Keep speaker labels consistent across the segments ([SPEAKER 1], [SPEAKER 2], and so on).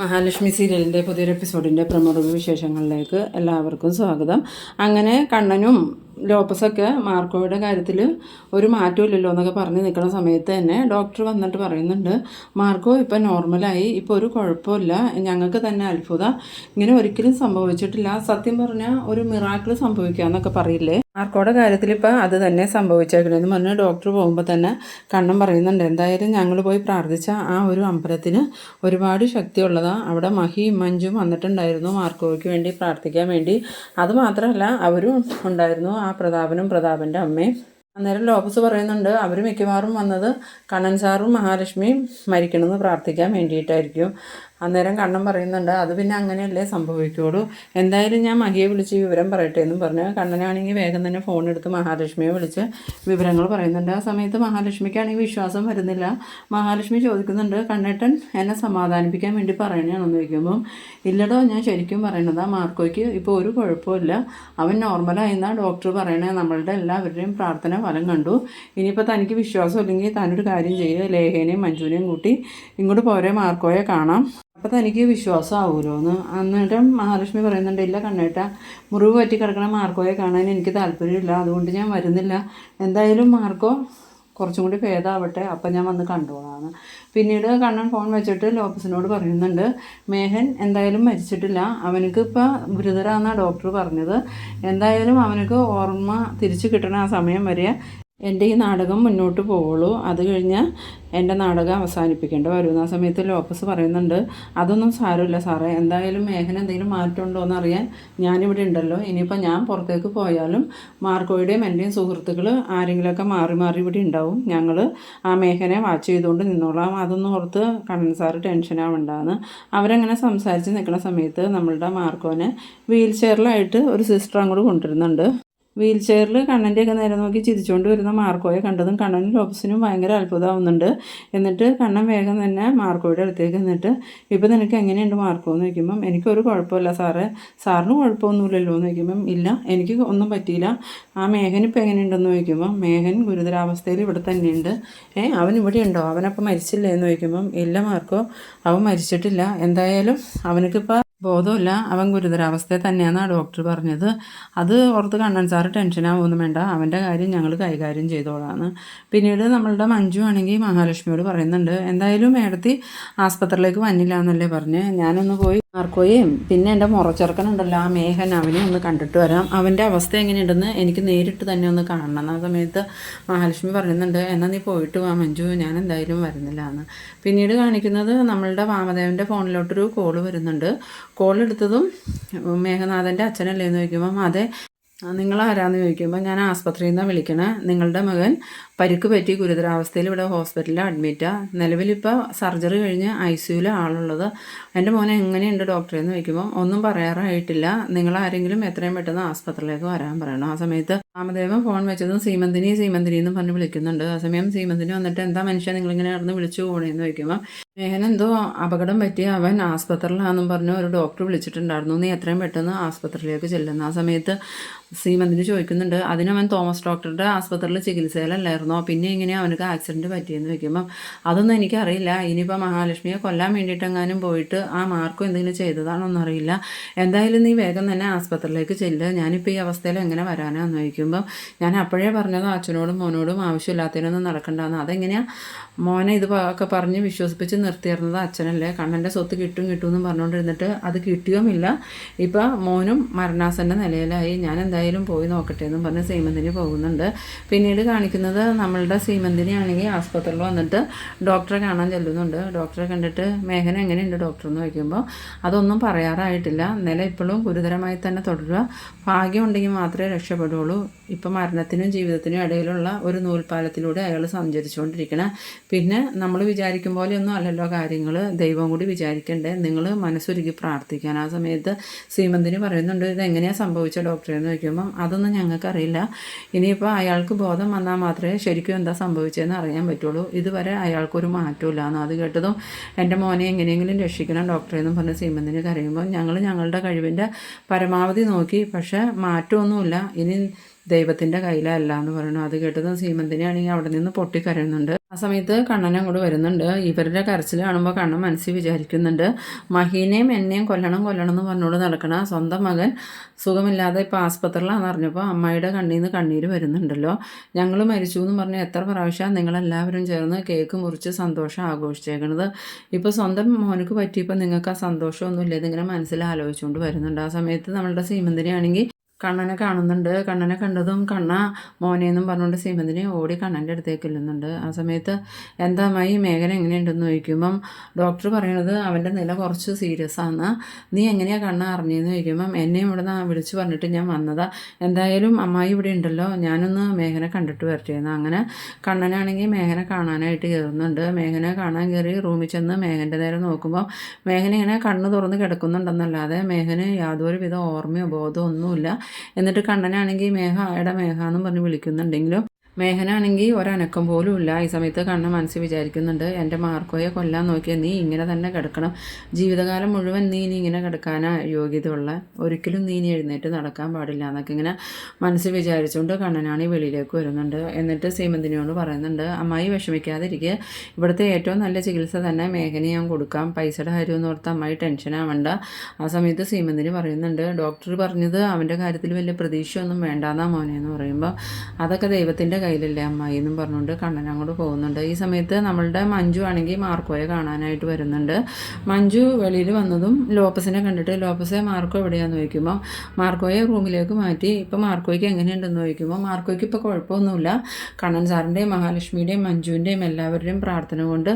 [SPEAKER 1] മഹാലക്ഷ്മി സീരിയലിൻ്റെ പുതിയൊരു എപ്പിസോഡിൻ്റെ പ്രമുഖ വിശേഷങ്ങളിലേക്ക് എല്ലാവർക്കും സ്വാഗതം. അങ്ങനെ കണ്ണനും ലോപ്പസൊക്കെ മാർക്കോയുടെ കാര്യത്തിൽ ഒരു മാറ്റവും ഇല്ലല്ലോ എന്നൊക്കെ പറഞ്ഞ് നിൽക്കുന്ന സമയത്ത് തന്നെ ഡോക്ടർ വന്നിട്ട് പറയുന്നുണ്ട്, മാർക്കോ ഇപ്പം നോർമലായി, ഇപ്പോൾ ഒരു കുഴപ്പമില്ല, ഞങ്ങൾക്ക് തന്നെ അത്ഭുതം, ഇങ്ങനെ ഒരിക്കലും സംഭവിച്ചിട്ടില്ല, സത്യം പറഞ്ഞാൽ ഒരു മിറാക്കിൾ സംഭവിക്കുക എന്നൊക്കെ പറയില്ലേ, മാർക്കോയുടെ കാര്യത്തിൽ ഇപ്പം അത് തന്നെ സംഭവിച്ചേക്കണെന്ന് പറഞ്ഞ് ഡോക്ടർ പോകുമ്പോൾ തന്നെ കണ്ണൻ പറയുന്നുണ്ട്, എന്തായാലും ഞങ്ങൾ പോയി പ്രാർത്ഥിച്ച ആ ഒരു അമ്പലത്തിന് ഒരുപാട് ശക്തിയുള്ളതാണ്, അവിടെ മഹിയും മഞ്ജും വന്നിട്ടുണ്ടായിരുന്നു മാർക്കോയ്ക്ക് വേണ്ടി പ്രാർത്ഥിക്കാൻ വേണ്ടി, അതുമാത്രമല്ല അവരും ഉണ്ടായിരുന്നു, ആ പ്രതാപനും പ്രതാപൻ്റെ അമ്മയും. അന്നേരം ലോപ്പസ് പറയുന്നുണ്ട്, അവർ മിക്കവാറും വന്നത് കണ്ണൻ സാറും മഹാലക്ഷ്മിയും മരിക്കണമെന്ന് പ്രാർത്ഥിക്കാൻ വേണ്ടിയിട്ടായിരിക്കും. അന്നേരം കണ്ണൻ പറയുന്നുണ്ട്, അത് പിന്നെ അങ്ങനെയല്ലേ സംഭവിക്കുകയുള്ളൂ, എന്തായാലും ഞാൻ മഹിയെ വിളിച്ച് വിവരം പറയട്ടെ എന്നും പറഞ്ഞ് കണ്ണനാണെങ്കിൽ വേഗം തന്നെ ഫോൺ എടുത്ത് മഹാലക്ഷ്മിയെ വിളിച്ച് വിവരങ്ങൾ പറയുന്നുണ്ട്. ആ സമയത്ത് മഹാലക്ഷ്മിക്കാണെങ്കിൽ വിശ്വാസം വരുന്നില്ല. മഹാലക്ഷ്മി ചോദിക്കുന്നുണ്ട്, കണ്ണേട്ടൻ എന്നെ സമാധാനിപ്പിക്കാൻ വേണ്ടി പറയണതാണെന്ന് ചോദിക്കുമ്പം, ഇല്ലടോ ഞാൻ ശരിക്കും പറയണതാ, മാർക്കോയ്ക്ക് ഇപ്പോൾ ഒരു കുഴപ്പമില്ല, അവൻ നോർമലായെന്നാണ് ഡോക്ടർ പറയണേ, നമ്മളുടെ എല്ലാവരുടെയും പ്രാർത്ഥന ഫലം കണ്ടു, ഇനിയിപ്പോൾ തനിക്ക് വിശ്വാസം ഇല്ലെങ്കിൽ താനൊരു കാര്യം ചെയ്യുക, ലേഖേനെയും മഞ്ജുവിനെയും കൂട്ടി ഇങ്ങോട്ട് പോരെ മാർക്കോയെ കാണാം, അപ്പോൾ തനിക്ക് വിശ്വാസമാവുമല്ലോ എന്ന്. അന്നേരം മഹാലക്ഷ്മി പറയുന്നുണ്ട്, ഇല്ല കണ്ണേട്ട, മുറിവ് പറ്റി കിടക്കണ മാർക്കോയെ കാണാൻ എനിക്ക് താല്പര്യമില്ല, അതുകൊണ്ട് ഞാൻ വരുന്നില്ല, എന്തായാലും മാർക്കോ കുറച്ചും കൂടി ഭേദമാവട്ടെ, അപ്പം ഞാൻ വന്ന് കണ്ടോളാണ്. പിന്നീട് കണ്ണൻ ഫോൺ വെച്ചിട്ട് ലോപ്പസിനോട് പറയുന്നുണ്ട്, മേഹൻ എന്തായാലും മരിച്ചിട്ടില്ല, അവനക്ക് ഇപ്പോൾ ഗുരുതരാന്നാണ് ഡോക്ടർ പറഞ്ഞത്, എന്തായാലും അവനക്ക് ഓർമ്മ തിരിച്ചു കിട്ടണ ആ സമയം വരെ എൻ്റെ ഈ നാടകം മുന്നോട്ട് പോവുള്ളൂ, അത് കഴിഞ്ഞാൽ എൻ്റെ നാടകം അവസാനിപ്പിക്കേണ്ടി വരും. ആ സമയത്ത് ലോപ്പസ് പറയുന്നുണ്ട്, അതൊന്നും സാരമില്ല സാറേ, എന്തായാലും മേഘന എന്തെങ്കിലും മാറ്റമുണ്ടോ എന്നറിയാൻ ഞാനിവിടെ ഉണ്ടല്ലോ, ഇനിയിപ്പോൾ ഞാൻ പുറത്തേക്ക് പോയാലും മാർക്കോയുടെയും എൻ്റെയും സുഹൃത്തുക്കൾ ആരെങ്കിലുമൊക്കെ മാറി മാറി ഇവിടെ ഉണ്ടാവും, ഞങ്ങൾ ആ മേഘനെ വാച്ച് ചെയ്തുകൊണ്ട് നിന്നോളാം, അതൊന്നും ഓർത്ത് കണ്ണൻ സാറ് ടെൻഷനാവണ്ടാന്ന്. അവരങ്ങനെ സംസാരിച്ച് നിൽക്കുന്ന സമയത്ത് നമ്മളുടെ മാർക്കോനെ വീൽ ചെയറിലായിട്ട് ഒരു സിസ്റ്റർ അങ്ങോട്ട് കൊണ്ടുവരുന്നുണ്ട്. വീൽ ചെയറിൽ കണ്ണൻ്റെയൊക്കെ നേരെ നോക്കി ചിരിച്ചുകൊണ്ട് വരുന്ന മാർക്കോയെ കണ്ടതും കണ്ണനും ലോപ്പസിനും ഭയങ്കര അത്ഭുതമാവുന്നുണ്ട്. എന്നിട്ട് കണ്ണൻ വേഗം തന്നെ മാർക്കോയുടെ അടുത്തേക്ക് നിന്നിട്ട്, ഇപ്പോൾ നിനക്ക് എങ്ങനെയുണ്ട് മാർക്കോ എന്ന് ചോദിക്കുമ്പം, എനിക്കൊരു കുഴപ്പമില്ല സാറേ, സാറിന് കുഴപ്പമൊന്നുമില്ലല്ലോ എന്ന് ചോദിക്കുമ്പം, ഇല്ല എനിക്ക് ഒന്നും പറ്റിയില്ല, ആ മേഘൻ ഇപ്പോൾ എങ്ങനെയുണ്ടെന്ന് ചോദിക്കുമ്പം, മേഘൻ ഗുരുതരാവസ്ഥയിൽ ഇവിടെ തന്നെയുണ്ട്, അവൻ ഇവിടെ ഉണ്ടോ, അവനപ്പോൾ മരിച്ചില്ലേ എന്ന് ചോദിക്കുമ്പം, ഇല്ല മാർക്കോ, അവൻ മരിച്ചിട്ടില്ല, എന്തായാലും അവനക്കിപ്പോൾ ബോധമില്ല, അവൻ ഗുരുതരാവസ്ഥയിൽ തന്നെയാണെന്നാണ് ഡോക്ടർ പറഞ്ഞത്, അത് ഓർത്ത് കണ്ണൻ സാറ് ടെൻഷനാവുമൊന്നും വേണ്ട, അവൻ്റെ കാര്യം ഞങ്ങൾ കൈകാര്യം ചെയ്തോളാന്ന്. പിന്നീട് നമ്മളുടെ മഞ്ജു ആണെങ്കിൽ മഹാലക്ഷ്മിയോട് പറയുന്നുണ്ട്, എന്തായാലും മേടത്തി ആസ്പത്രിയിലേക്ക് വന്നില്ല എന്നല്ലേ പറഞ്ഞ്, ഞാനൊന്ന് പോയി മാർക്കോയും പിന്നെ എൻ്റെ മുറച്ചെറുക്കനുണ്ടല്ലോ ആ മേഘൻ, അവനെ ഒന്ന് കണ്ടിട്ട് വരാം, അവൻ്റെ അവസ്ഥ എങ്ങനെയുണ്ടെന്ന് എനിക്ക് നേരിട്ട് തന്നെ ഒന്ന് കാണണം. ആ സമയത്ത് മഹാലക്ഷ്മി പറയുന്നുണ്ട്, എന്നാൽ നീ പോയിട്ട് വാ മഞ്ജു, ഞാൻ എന്തായാലും വരുന്നില്ല എന്ന്. പിന്നീട് കാണിക്കുന്നത് നമ്മളുടെ വാമദേവൻ്റെ ഫോണിലോട്ടൊരു കോള് വരുന്നുണ്ട്. കോൾ എടുത്തതും മേഘനാഥൻ്റെ അച്ഛനല്ലേ എന്ന് ചോദിക്കുമ്പം, അതെ, നിങ്ങളാരാന്ന് ചോദിക്കുമ്പോൾ, ഞാൻ ആസ്പത്രിയിൽ നിന്നാണ് വിളിക്കണേ, നിങ്ങളുടെ മകൻ പരിക്ക് പറ്റി ഗുരുതരാവസ്ഥയിൽ ഇവിടെ ഹോസ്പിറ്റലിൽ അഡ്മിറ്റാണ്, നിലവിലിപ്പോൾ സർജറി കഴിഞ്ഞ് ICUവിൽ ആളുള്ളത്, എൻ്റെ മോനെ എങ്ങനെയുണ്ട് ഡോക്ടറെ എന്ന് ചോദിക്കുമ്പോൾ, ഒന്നും പറയാറായിട്ടില്ല, നിങ്ങളാരെങ്കിലും എത്രയും പെട്ടെന്ന് ആസ്പത്രിയിലേക്ക് വരാൻ പറയണം. ആ സമയത്ത് രാമദേവൻ ഫോൺ വെച്ചതും സീമന്തിനി എന്ന് പറഞ്ഞ് വിളിക്കുന്നുണ്ട്. ആ സമയം സീമന്തിനി വന്നിട്ട്, എന്താ മനുഷ്യൻ നിങ്ങളിങ്ങനെ നടന്ന് വിളിച്ചു പോകണേന്ന് ചോദിക്കുമ്പോൾ, മേഘനെന്തോ അപകടം പറ്റി അവൻ ആസ്പത്രിയിലാണെന്നും പറഞ്ഞ് ഒരു ഡോക്ടർ വിളിച്ചിട്ടുണ്ടായിരുന്നു, നീ എത്രയും പെട്ടെന്ന് ആസ്പത്രിയിലേക്ക് ചെല്ലുന്നു. ആ സമയത്ത് സീമന്തിന് ചോദിക്കുന്നുണ്ട്, അതിനവൻ തോമസ് ഡോക്ടറുടെ ആസ്പത്രിയിൽ ചികിത്സയിലല്ലായിരുന്നോ, പിന്നെ എങ്ങനെയാണ് അവനക്ക് ആക്സിഡൻറ്റ് പറ്റിയെന്ന് വയ്ക്കുമ്പം, അതൊന്നും എനിക്കറിയില്ല, ഇനിയിപ്പോൾ മഹാലക്ഷ്മിയെ കൊല്ലാൻ വേണ്ടിയിട്ടെങ്ങാനും പോയിട്ട് ആ മാർക്കോ എന്തെങ്കിലും ചെയ്തതാണോന്നും അറിയില്ല, എന്തായാലും നീ വേഗം തന്നെ ആസ്പത്രിയിലേക്ക് ചെല്ലുക, ഞാനിപ്പോൾ ഈ അവസ്ഥയിൽ എങ്ങനെ വരാനാന്ന് ചോദിക്കുമ്പം, ഞാൻ അപ്പോഴേ പറഞ്ഞതോ അച്ഛനോടും മോനോടും ആവശ്യമില്ലാത്തതിനൊന്നും നടക്കണ്ടെന്ന്, അതെങ്ങനെയാണ് മോനെ ഇത് ഒക്കെ പറഞ്ഞ് വിശ്വസിപ്പിച്ച് നിർത്തിയിരുന്നത് അച്ഛനല്ലേ, കണ്ണൻ്റെ സ്വത്ത് കിട്ടുമെന്നും പറഞ്ഞുകൊണ്ടിരുന്നിട്ട് അത് കിട്ടിയുമില്ല, ഇപ്പോൾ മോനും മരണാസന്ന നിലയിലായി, ഞാൻ എന്തായാലും പോയി നോക്കട്ടെ എന്നും പറഞ്ഞ് സീമന്തിനി പോകുന്നുണ്ട്. പിന്നീട് കാണിക്കുന്നത് നമ്മളുടെ സീമന്തിനി ആണെങ്കിൽ ആസ്പത്രിയിൽ വന്നിട്ട് ഡോക്ടറെ കാണാൻ ചെല്ലുന്നുണ്ട്. ഡോക്ടറെ കണ്ടിട്ട്, മേഘന എങ്ങനെയുണ്ട് ഡോക്ടർ എന്ന് ചോദിക്കുമ്പോൾ, അതൊന്നും പറയാറായിട്ടില്ല, നില ഇപ്പോഴും ഗുരുതരമായി തന്നെ തുടരുക, ഭാഗ്യമുണ്ടെങ്കിൽ മാത്രമേ രക്ഷപ്പെടുകയുള്ളൂ, ഇപ്പം മരണത്തിനും ജീവിതത്തിനും ഇടയിലുള്ള ഒരു നൂൽപ്പാലത്തിലൂടെ അയാൾ സഞ്ചരിച്ചുകൊണ്ടിരിക്കണം, പിന്നെ നമ്മൾ വിചാരിക്കും പോലെയൊന്നും അല്ലല്ലോ കാര്യങ്ങൾ, ദൈവം കൂടി വിചാരിക്കണ്ടേ, നിങ്ങൾ മനസ്സൊരുക്കി പ്രാർത്ഥിക്കാൻ. ആ സമയത്ത് സീമന്തിനി പറയുന്നുണ്ട്, ഇതെങ്ങനെയാണ് സംഭവിച്ച ഡോക്ടറെ എന്ന് ചോദിക്കുമ്പം, അതൊന്നും ഞങ്ങൾക്കറിയില്ല, ഇനിയിപ്പോൾ അയാൾക്ക് ബോധം വന്നാൽ മാത്രമേ ശരിക്കും എന്താ സംഭവിച്ചതെന്ന് അറിയാൻ പറ്റുള്ളൂ, ഇതുവരെ അയാൾക്കൊരു മാറ്റമില്ല എന്ന്. അത് കേട്ടതും, എൻ്റെ മോനെ എങ്ങനെയെങ്കിലും രക്ഷിക്കണം ഡോക്ടറെ എന്നും പറഞ്ഞ് സീമന്തിനി കരയുമ്പോൾ, ഞങ്ങൾ ഞങ്ങളുടെ കഴിവിൻ്റെ പരമാവധി നോക്കി, പക്ഷേ മാറ്റമൊന്നുമില്ല, ഇനി ദൈവത്തിൻ്റെ കയ്യിലല്ല എന്ന് പറയണു. അത് കേട്ടതും സീമന്തിനി ആണെങ്കിൽ അവിടെ നിന്ന് പൊട്ടിക്കരയുന്നുണ്ട്. ആ സമയത്ത് കണ്ണൻ അങ്ങോട്ട് വരുന്നുണ്ട്. ഇവരുടെ കരച്ചിൽ കാണുമ്പോൾ കണ്ണൻ മനസ്സിൽ വിചാരിക്കുന്നുണ്ട്, മഹീനെയും എന്നെയും കൊല്ലണം എന്ന് പറഞ്ഞുകൊണ്ട് നടക്കണ സ്വന്തം മകൻ സുഖമില്ലാതെ ഇപ്പോൾ ആസ്പത്രിയിലാണെന്ന് അറിഞ്ഞപ്പോൾ അമ്മായിയുടെ കണ്ണിൽ നിന്ന് കണ്ണീര് വരുന്നുണ്ടല്ലോ. ഞങ്ങൾ മരിച്ചു എന്ന് പറഞ്ഞ് എത്ര പ്രാവശ്യം നിങ്ങളെല്ലാവരും ചേർന്ന് കേക്ക് മുറിച്ച് സന്തോഷം ആഘോഷിച്ചേക്കണത്. ഇപ്പോൾ സ്വന്തം മോനക്ക് പറ്റിയപ്പോൾ നിങ്ങൾക്ക് ആ സന്തോഷമൊന്നുമില്ല. ഇതിങ്ങനെ മനസ്സിൽ ആലോചിച്ചുകൊണ്ട് വരുന്നുണ്ട്. ആ സമയത്ത് നമ്മളുടെ സീമന്തിരിയാണെങ്കിൽ കണ്ണനെ കാണുന്നുണ്ട്. കണ്ണനെ കണ്ടതും കണ്ണ മോനേന്നും പറഞ്ഞുകൊണ്ട് സീമന്തിനി ഓടി കണ്ണൻ്റെ അടുത്തേക്ക് ചെല്ലുന്നുണ്ട്. ആ സമയത്ത് എന്താ അമ്മായി മേഘന എങ്ങനെയുണ്ടെന്ന് ചോദിക്കുമ്പം ഡോക്ടർ പറയണത് അവൻ്റെ നില കുറച്ച് സീരിയസ് ആണ്. നീ എങ്ങനെയാണ് കണ്ണ അറിഞ്ഞതെന്ന് ചോദിക്കുമ്പം എന്നെയും ഇവിടെ നിന്ന് വിളിച്ച് പറഞ്ഞിട്ട് ഞാൻ വന്നതാ. എന്തായാലും അമ്മായി ഇവിടെ ഉണ്ടല്ലോ, ഞാനൊന്ന് മേഘനെ കണ്ടിട്ട് വരട്ടേന്ന്. അങ്ങനെ കണ്ണനാണെങ്കിൽ മേഘനെ കാണാനായിട്ട് കയറുന്നുണ്ട്. മേഘനെ കാണാൻ കയറി റൂമിൽ ചെന്ന് മേഘൻ്റെ നേരെ നോക്കുമ്പോൾ മേഘന ഇങ്ങനെ കണ്ണ് തുറന്ന് കിടക്കുന്നുണ്ടെന്നല്ലാതെ മേഘന് യാതൊരു വിധ ഓർമ്മയോ ബോധമോ ഒന്നുമില്ല. എന്നിട്ട് കണ്ണനാണെങ്കിൽ മേഘ എന്നും പറഞ്ഞ് വിളിക്കുന്നുണ്ടെങ്കിലും മേഘനാണെങ്കിൽ ഒരനക്കം പോലും ഇല്ല. ഈ സമയത്ത് കണ്ണൻ മനസ്സിൽ വിചാരിക്കുന്നുണ്ട്, എൻ്റെ മാർക്കോയെ കൊല്ലാൻ നോക്കിയാൽ നീ ഇങ്ങനെ തന്നെ കിടക്കണം, ജീവിതകാലം മുഴുവൻ നീ ഇങ്ങനെ കിടക്കാനാ യോഗ്യതയുള്ള, ഒരിക്കലും നീ എഴുന്നേറ്റ് നടക്കാൻ പാടില്ല എന്നൊക്കെ ഇങ്ങനെ മനസ്സിൽ വിചാരിച്ചുകൊണ്ട് കണ്ണനാണ് ഈ വെളിയിലേക്ക് വരുന്നുണ്ട്. എന്നിട്ട് സീമന്തിനിയോട് പറയുന്നുണ്ട്, അമ്മായി വിഷമിക്കാതിരിക്കുക, ഇവിടുത്തെ ഏറ്റവും നല്ല ചികിത്സ തന്നെ മേഘന ഞാൻ കൊടുക്കാം, പൈസയുടെ കാര്യമെന്ന് ഓർത്ത് അമ്മായി ടെൻഷൻ ആവണ്ട. ആ സമയത്ത് സീമന്തിനി പറയുന്നുണ്ട്, ഡോക്ടർ പറഞ്ഞത് അവൻ്റെ കാര്യത്തിൽ വലിയ പ്രതീക്ഷയൊന്നും വേണ്ടാന്നാ മോനെ എന്ന് പറയുമ്പോൾ അതൊക്കെ ദൈവത്തിൻ്റെ കയ്യിലല്ലേ അമ്മായി എന്നും പറഞ്ഞുകൊണ്ട് കണ്ണൻ അങ്ങോട്ട് പോകുന്നുണ്ട്. ഈ സമയത്ത് നമ്മളുടെ മഞ്ജു ആണെങ്കിൽ മാർക്കോയെ കാണാനായിട്ട് വരുന്നുണ്ട്. മഞ്ജു വെളിയിൽ വന്നതും ലോപ്പസിനെ കണ്ടിട്ട് ലോപ്പസെ മാർക്കോ എവിടെയാണെന്ന് ചോദിക്കുമ്പോൾ മാർക്കോയെ റൂമിലേക്ക് മാറ്റി. ഇപ്പോൾ മാർക്കോയ്ക്ക് എങ്ങനെയുണ്ടെന്ന് ചോദിക്കുമ്പോൾ മാർക്കോയ്ക്ക് ഇപ്പോൾ കുഴപ്പമൊന്നുമില്ല, കണ്ണൻ സാറിൻ്റെയും മഹാലക്ഷ്മിയുടെയും മഞ്ജുവിൻ്റെയും എല്ലാവരുടെയും പ്രാർത്ഥന കൊണ്ട്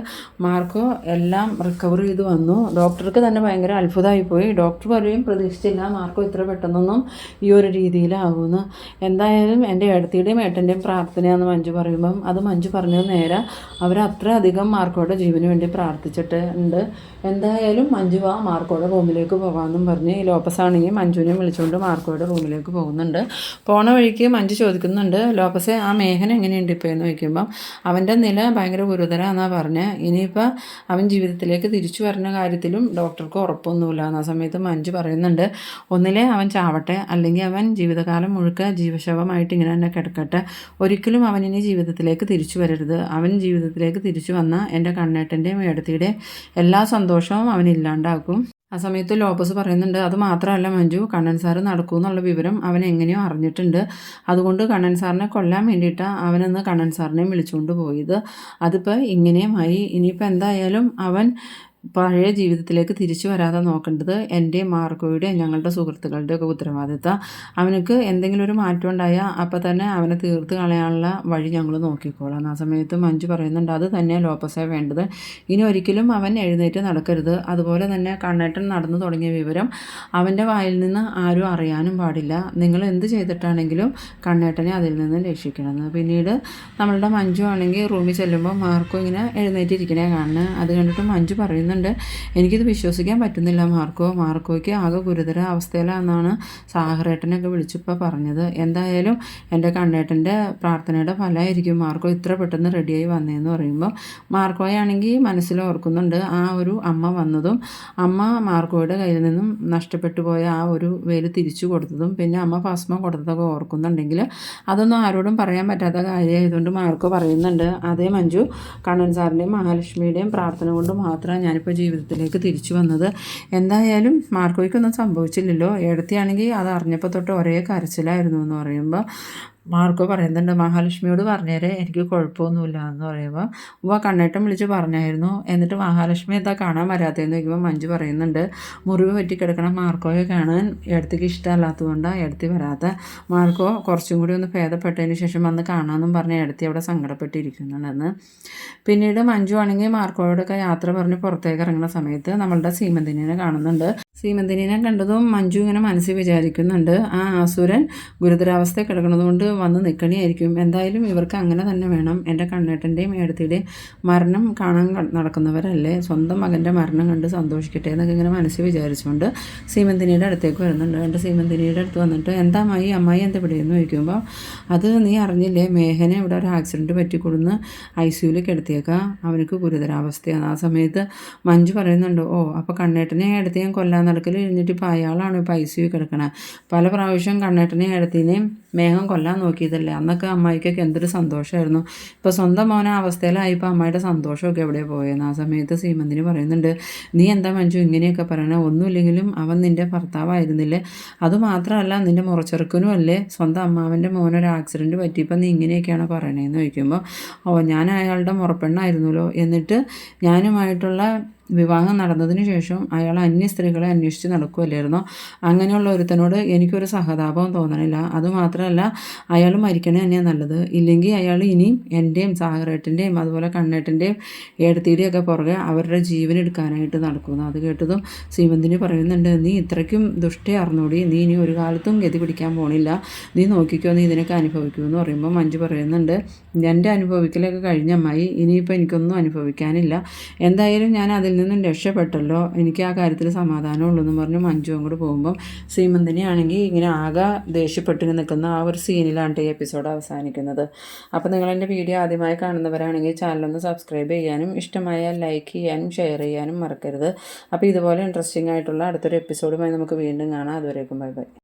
[SPEAKER 1] മാർക്കോ എല്ലാം റിക്കവർ ചെയ്ത് വന്നു. ഡോക്ടർക്ക് തന്നെ ഭയങ്കര അത്ഭുതമായിപ്പോയി. ഡോക്ടർ പറയും പ്രതീക്ഷിച്ചില്ല മാർക്കോ ഇത്ര പെട്ടെന്നൊന്നും ഈ ഒരു രീതിയിലാകുമെന്ന്. എന്തായാലും എൻ്റെ ഏടത്തിയുടെയും ഏട്ടൻ്റെയും പ്രാർത്ഥനയാണെന്ന് മഞ്ജു പറയുമ്പം അത് മഞ്ജു പറഞ്ഞത് നേരെ അവരത്ര അധികം മാർക്കോയുടെ ജീവന് വേണ്ടി പ്രാർത്ഥിച്ചിട്ടുണ്ട്. എന്തായാലും മഞ്ജു ആ മാർക്കോയുടെ റൂമിലേക്ക് പോകാമെന്നും പറഞ്ഞ് ഈ ലോപ്പസാണെങ്കിൽ മഞ്ജുവിനെ വിളിച്ചുകൊണ്ട് മാർക്കോയുടെ റൂമിലേക്ക് പോകുന്നുണ്ട്. പോണ വഴിക്ക് മഞ്ജു ചോദിക്കുന്നുണ്ട്, ലോപ്പസെ ആ മേഘന എങ്ങനെയുണ്ട് ഇപ്പോൾ എന്ന് ചോദിക്കുമ്പം അവൻ്റെ നില ഭയങ്കര ഗുരുതരമാണെന്നാണ് പറഞ്ഞത്, ഇനിയിപ്പോൾ അവൻ ജീവിതത്തിലേക്ക് തിരിച്ചു വരുന്ന കാര്യത്തിലും ഡോക്ടർക്ക് ഉറപ്പൊന്നുമില്ല. എന്ന സമയത്ത് മഞ്ജു പറയുന്നുണ്ട്, ഒന്നിലെ അവൻ ചാവട്ടെ, അല്ലെങ്കിൽ അവൻ ജീവിതകാലം മുഴുക്ക ജീവശവമായിട്ട് ഇങ്ങനെ തന്നെ കിടക്കട്ടെ, ഒരിക്കലും അവനിനി ജീവിതത്തിലേക്ക് തിരിച്ചു വരരുത്. അവൻ ജീവിതത്തിലേക്ക് തിരിച്ചു വന്നാൽ എൻ്റെ കണ്ണേട്ടൻ്റെയും ഏടത്തിയുടെയും എല്ലാ സന്തോഷവും അവനില്ലാണ്ടാക്കും. ആ സമയത്ത് ലോപ്പസ് പറയുന്നുണ്ട്, അത് മാത്രമല്ല മഞ്ജു, കണ്ണൻ സാറ് നടക്കുമെന്നുള്ള വിവരം അവൻ എങ്ങനെയോ അറിഞ്ഞിട്ടുണ്ട്, അതുകൊണ്ട് കണ്ണൻ സാറിനെ കൊല്ലാൻ വേണ്ടിയിട്ടാണ് അവനൊന്ന് കണ്ണൻ സാറിനെയും വിളിച്ചുകൊണ്ട് പോയത്. അതിപ്പോൾ ഇങ്ങനെയുമായി. ഇനിയിപ്പോൾ എന്തായാലും അവൻ പഴയ ജീവിതത്തിലേക്ക് തിരിച്ചു വരാതെ നോക്കേണ്ടത് എൻ്റെ മാർക്കോയുടെ ഞങ്ങളുടെ സുഹൃത്തുക്കളുടെ ഒക്കെ ഉത്തരവാദിത്തം. അവനക്ക് എന്തെങ്കിലും ഒരു മാറ്റം ഉണ്ടായാൽ അപ്പം തന്നെ അവനെ തീർത്ത് കളയാനുള്ള വഴി ഞങ്ങൾ നോക്കിക്കോളാം. ആ സമയത്ത് മഞ്ജു പറയുന്നുണ്ട്, അത് തന്നെ ലോപ്പസേ വേണ്ടത്, ഇനി ഒരിക്കലും അവൻ എഴുന്നേറ്റ് നടക്കരുത്. അതുപോലെ തന്നെ കണ്ണേട്ടൻ നടന്നു തുടങ്ങിയ വിവരം അവൻ്റെ വായിൽ നിന്ന് ആരും അറിയാനും പാടില്ല. നിങ്ങൾ എന്ത് ചെയ്തിട്ടാണെങ്കിലും കണ്ണേട്ടനെ അതിൽ നിന്ന് രക്ഷിക്കണമെന്ന്. പിന്നീട് നമ്മളുടെ മഞ്ജു ആണെങ്കിൽ റൂമിൽ ചെല്ലുമ്പോൾ മാർക്കോ ഇങ്ങനെ എഴുന്നേറ്റിരിക്കണേ കാണുന്നത്. അത് കണ്ടിട്ട് മഞ്ജു പറയുന്നുണ്ട്, എനിക്കിത് വിശ്വസിക്കാൻ പറ്റുന്നില്ല മാർക്കോയ്ക്ക് ആകെ ഗുരുതര അവസ്ഥയിലാണെന്നാണ് സാഹറേട്ടനൊക്കെ വിളിച്ചിപ്പോൾ പറഞ്ഞത്. എന്തായാലും എൻ്റെ കണ്ണേട്ടൻ്റെ പ്രാർത്ഥനയുടെ ഫലമായിരിക്കും മാർക്കോ ഇത്ര പെട്ടെന്ന് റെഡിയായി വന്നതെന്ന് പറയുമ്പോൾ മാർക്കോയാണെങ്കിൽ മനസ്സിൽ ഓർക്കുന്നുണ്ട് ആ ഒരു അമ്മ വന്നതും അമ്മ മാർക്കോയുടെ കയ്യിൽ നിന്നും നഷ്ടപ്പെട്ടു പോയ ആ ഒരു വേല് തിരിച്ചു കൊടുത്തതും പിന്നെ അമ്മ ഭസ്മം കൊടുത്തതൊക്കെ ഓർക്കുന്നുണ്ടെങ്കിൽ അതൊന്നും ആരോടും പറയാൻ പറ്റാത്ത കാര്യമായതുകൊണ്ട് മാർക്കോ പറയുന്നുണ്ട്, അതേ മഞ്ജു, കണ്ണൻ സാറിൻ്റെയും മഹാലക്ഷ്മിയുടെയും പ്രാർത്ഥന കൊണ്ട് മാത്രമാണ് ഞാനിപ്പോൾ ജീവിതത്തിലേക്ക് തിരിച്ചു വന്നത്. എന്തായാലും മാർക്കോയ്ക്കൊന്നും സംഭവിച്ചില്ലല്ലോ. ഏടത്തിയാണെങ്കിൽ അത് അറിഞ്ഞപ്പോൾ തൊട്ട് ഒരേ കരച്ചിലായിരുന്നു എന്ന് പറയുമ്പോൾ മാർക്കോ പറയുന്നുണ്ട്, മഹാലക്ഷ്മിയോട് പറഞ്ഞേരെ എനിക്ക് കുഴപ്പമൊന്നുമില്ല എന്ന് പറയുമ്പോൾ കണ്ണേട്ടം വിളിച്ച് പറഞ്ഞായിരുന്നു. എന്നിട്ട് മഹാലക്ഷ്മി എന്താ കാണാൻ വരാത്തതെന്ന് ചോദിക്കുമ്പോൾ മഞ്ജു പറയുന്നുണ്ട്, മുറിവ് പറ്റിക്കിടക്കണം മാർക്കോയെ കാണാൻ ഏടത്തിക്ക് ഇഷ്ടമല്ലാത്തതുകൊണ്ടാണ് ഏടത്തി വരാത്ത. മാർക്കോ കുറച്ചും കൂടി ഒന്ന് ഭേദപ്പെട്ടതിന് ശേഷം വന്ന് കാണാമെന്നും പറഞ്ഞ് ഏടത്തി അവിടെ സങ്കടപ്പെട്ടിരിക്കുന്നുണ്ടെന്ന്. പിന്നീട് മഞ്ജു ആണെങ്കിൽ മാർക്കോയോടൊക്കെ യാത്ര പറഞ്ഞ് പുറത്തേക്ക് ഇറങ്ങുന്ന സമയത്ത് നമ്മളുടെ സീമന്തിനെ കാണുന്നുണ്ട്. സീമന്തിനെ കണ്ടതും മഞ്ജു ഇങ്ങനെ മനസ്സിൽ വിചാരിക്കുന്നുണ്ട്, ആ അസുരൻ ഗുരുതരാവസ്ഥ കിടക്കുന്നതുകൊണ്ട് വന്ന് നിൽക്കണിയായിരിക്കും. എന്തായാലും ഇവർക്ക് അങ്ങനെ തന്നെ വേണം. എൻ്റെ കണ്ണേട്ടൻ്റെയും ഏടത്തിയുടെയും മരണം കാണാൻ നടക്കുന്നവരല്ലേ, സ്വന്തം മകൻ്റെ മരണം കണ്ട് സന്തോഷിക്കട്ടെ എന്നൊക്കെ ഇങ്ങനെ മനസ്സിൽ വിചാരിച്ചുകൊണ്ട് സീമന്തിനിയുടെ അടുത്തേക്ക് വരുന്നുണ്ട്. എൻ്റെ സീമന്തിനിയുടെ അടുത്ത് വന്നിട്ട് എന്താ അമ്മായി എന്താ പിടിയെന്ന് ചോദിക്കുമ്പോൾ അത് നീ അറിഞ്ഞില്ലേ, മേഘനെ ഇവിടെ ഒരു ആക്സിഡൻറ്റ് പറ്റിക്കൊടുന്ന് ICUവിൽ കിടത്തിയേക്കാം, അവനക്ക് ഗുരുതരാവസ്ഥയാണ്. ആ സമയത്ത് മഞ്ജു പറയുന്നുണ്ട്, ഓ അപ്പോൾ കണ്ണേട്ടനെ ഏടത്തി ഞാൻ കൊല്ലാൻ നടക്കൽ കഴിഞ്ഞിട്ട് ഇപ്പോൾ അയാളാണ് ഇപ്പോൾ ICUവിൽ കിടക്കണത്. പല പ്രാവശ്യം കണ്ണേട്ടനെ ഏടത്തിനെയും മേഘം കൊല്ലാൻ നോക്കിയതല്ലേ. അന്നൊക്കെ അമ്മായിക്കൊക്കെ എന്തൊരു സന്തോഷമായിരുന്നു. ഇപ്പോൾ സ്വന്തം മോനെ അവസ്ഥയിലായപ്പോൾ അമ്മായിയുടെ സന്തോഷമൊക്കെ എവിടെ പോയെന്ന്. ആ സമയത്ത് സീമന്തിന് പറയുന്നുണ്ട്, നീ എന്താ മഞ്ജു ഇങ്ങനെയൊക്കെ പറയണേ, ഒന്നുമില്ലെങ്കിലും അവൻ നിൻ്റെ ഭർത്താവായിരുന്നില്ലേ, അതുമാത്രമല്ല നിൻ്റെ മുറച്ചെറുക്കനും അല്ലേ, സ്വന്തം അമ്മാവൻ്റെ മോനൊരു ആക്സിഡൻറ്റ് പറ്റിയപ്പോൾ നീ ഇങ്ങനെയൊക്കെയാണ് പറയണേന്ന് ചോദിക്കുമ്പോൾ, ഞാൻ അയാളുടെ മുറപ്പെണ്ണായിരുന്നല്ലോ, എന്നിട്ട് ഞാനുമായിട്ടുള്ള വിവാഹം നടന്നതിന് ശേഷം അയാൾ അന്യ സ്ത്രീകളെ അന്വേഷിച്ച് നടക്കുമല്ലായിരുന്നോ, അങ്ങനെയുള്ള ഒരുത്തനോട് എനിക്കൊരു സഹതാപവും തോന്നണില്ല. അതുമാത്രമല്ല അയാൾ മരിക്കണേ തന്നെയാണ് നല്ലത്, ഇല്ലെങ്കിൽ അയാൾ ഇനിയും എൻ്റെയും സാഗറേട്ടൻ്റെയും അതുപോലെ കണ്ണേട്ടൻ്റെയും ഏടത്തിയുടെയും ഒക്കെ പുറകെ അവരുടെ ജീവൻ എടുക്കാനായിട്ട് നടക്കുന്നു. അത് കേട്ടതും സീമന്തിന് പറയുന്നുണ്ട്, നീ ഇത്രയ്ക്കും ദുഷ്ടയാർന്നോടി, നീ ഇനി ഒരു കാലത്തും ഗതി പിടിക്കാൻ പോണില്ല, നീ നോക്കിക്കോ, നീ ഇതിനൊക്കെ അനുഭവിക്കുമെന്ന് പറയുമ്പോൾ മഞ്ജു പറയുന്നുണ്ട്, എൻ്റെ അനുഭവിക്കലൊക്കെ കഴിഞ്ഞ അമ്മായി, ഇനിയിപ്പോൾ എനിക്കൊന്നും അനുഭവിക്കാനില്ല, എന്തായാലും ഞാൻ അതിൽ നിന്നും രക്ഷപ്പെട്ടല്ലോ, എനിക്ക് ആ കാര്യത്തിൽ സമാധാനമുള്ളൂ എന്ന് പറഞ്ഞ് മഞ്ജു അങ്ങോട്ട് പോകുമ്പോൾ സീമന്തിനെയാണെങ്കിൽ ഇങ്ങനെ ആകെ ദേഷ്യപ്പെട്ട് നിൽക്കുന്ന ആ ഒരു സീനിലാണ് ഈ എപ്പിസോഡ് അവസാനിക്കുന്നത്. അപ്പോൾ നിങ്ങളെൻ്റെ വീഡിയോ ആദ്യമായി കാണുന്നവരാണെങ്കിൽ ചാനലൊന്ന് സബ്സ്ക്രൈബ് ചെയ്യാനും ഇഷ്ടമായാൽ ലൈക്ക് ചെയ്യാനും ഷെയർ ചെയ്യാനും മറക്കരുത്. അപ്പോൾ ഇതുപോലെ ഇൻട്രസ്റ്റിംഗ് ആയിട്ടുള്ള അടുത്തൊരു എപ്പിസോഡുമായി നമുക്ക് വീണ്ടും കാണാം. അതുവരേക്കും ബൈ ബൈ.